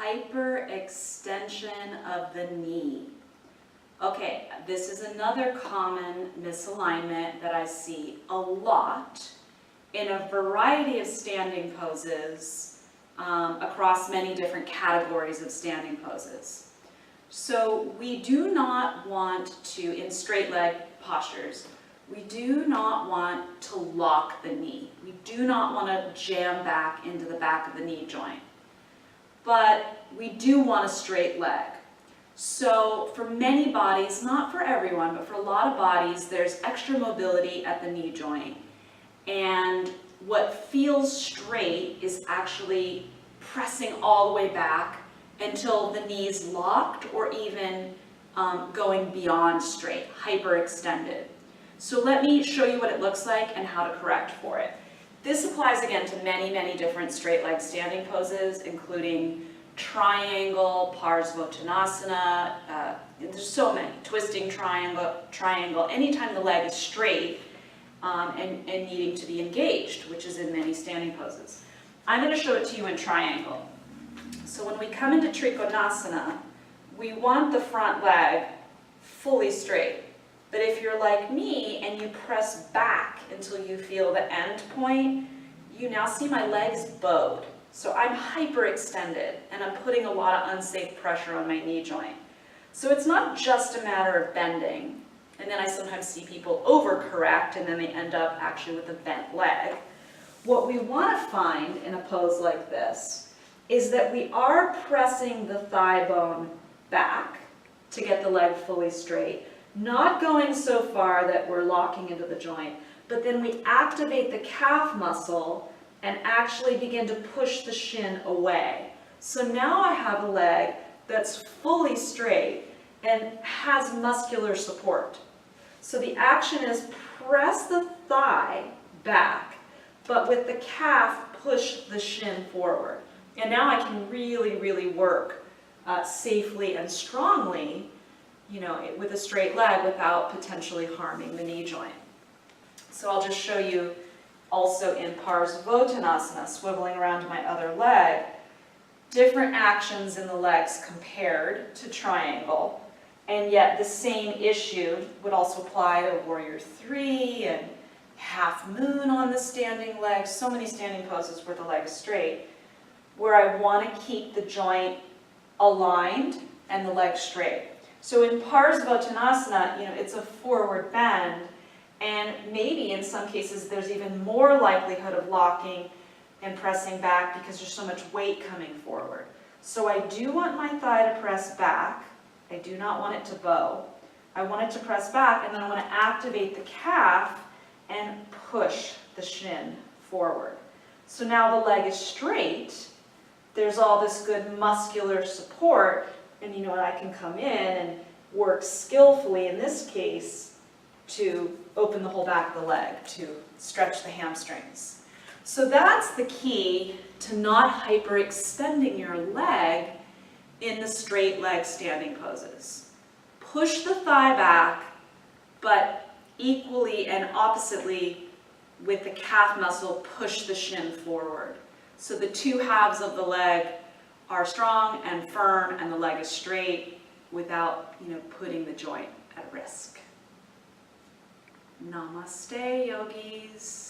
hyperextension of the knee. Okay, this is another common misalignment that I see a lot in a variety of standing poses across many different categories of standing poses. So we do not want to, in straight leg postures, we do not want to lock the knee. We do not want to jam back into the back of the knee joint. But we do want a straight leg. So for many bodies, not for everyone, but for a lot of bodies, there's extra mobility at the knee joint. And what feels straight is actually pressing all the way back until the knee's locked or even going beyond straight, hyperextended. So let me show you what it looks like and how to correct for it. This applies again to many, many different straight leg standing poses, including triangle, Parsvottanasana, there's so many, twisting triangle, anytime the leg is straight and needing to be engaged, which is in many standing poses. I'm going to show it to you in triangle. So when we come into Trikonasana, we want the front leg fully straight. But if you're like me and you press back until you feel the end point, you now see my legs bowed. So I'm hyperextended and I'm putting a lot of unsafe pressure on my knee joint. So it's not just a matter of bending, and then I sometimes see people overcorrect and then they end up actually with a bent leg. What we want to find in a pose like this is that we are pressing the thigh bone back to get the leg fully straight, not going so far that we're locking into the joint, but then we activate the calf muscle and actually begin to push the shin away. So now I have a leg that's fully straight and has muscular support. So the action is press the thigh back, but with the calf, push the shin forward. And now I can really, really work safely and strongly, with a straight leg without potentially harming the knee joint. So I'll just show you also in Parsvottanasana, swiveling around to my other leg, different actions in the legs compared to triangle, and yet the same issue would also apply to Warrior 3 and half moon on the standing leg, so many standing poses where the leg is straight, where I want to keep the joint aligned and the leg straight. So in Parsvottanasana, it's a forward bend, and maybe in some cases there's even more likelihood of locking and pressing back because there's so much weight coming forward. So I do want my thigh to press back. I do not want it to bow. I want it to press back, and then I want to activate the calf and push the shin forward. So now the leg is straight. There's all this good muscular support, and I can come in and work skillfully, in this case, to open the whole back of the leg, to stretch the hamstrings. So that's the key to not hyperextending your leg in the straight leg standing poses. Push the thigh back, but equally and oppositely with the calf muscle, push the shin forward. So the two halves of the leg are strong and firm, and the leg is straight without, putting the joint at risk. Namaste, yogis.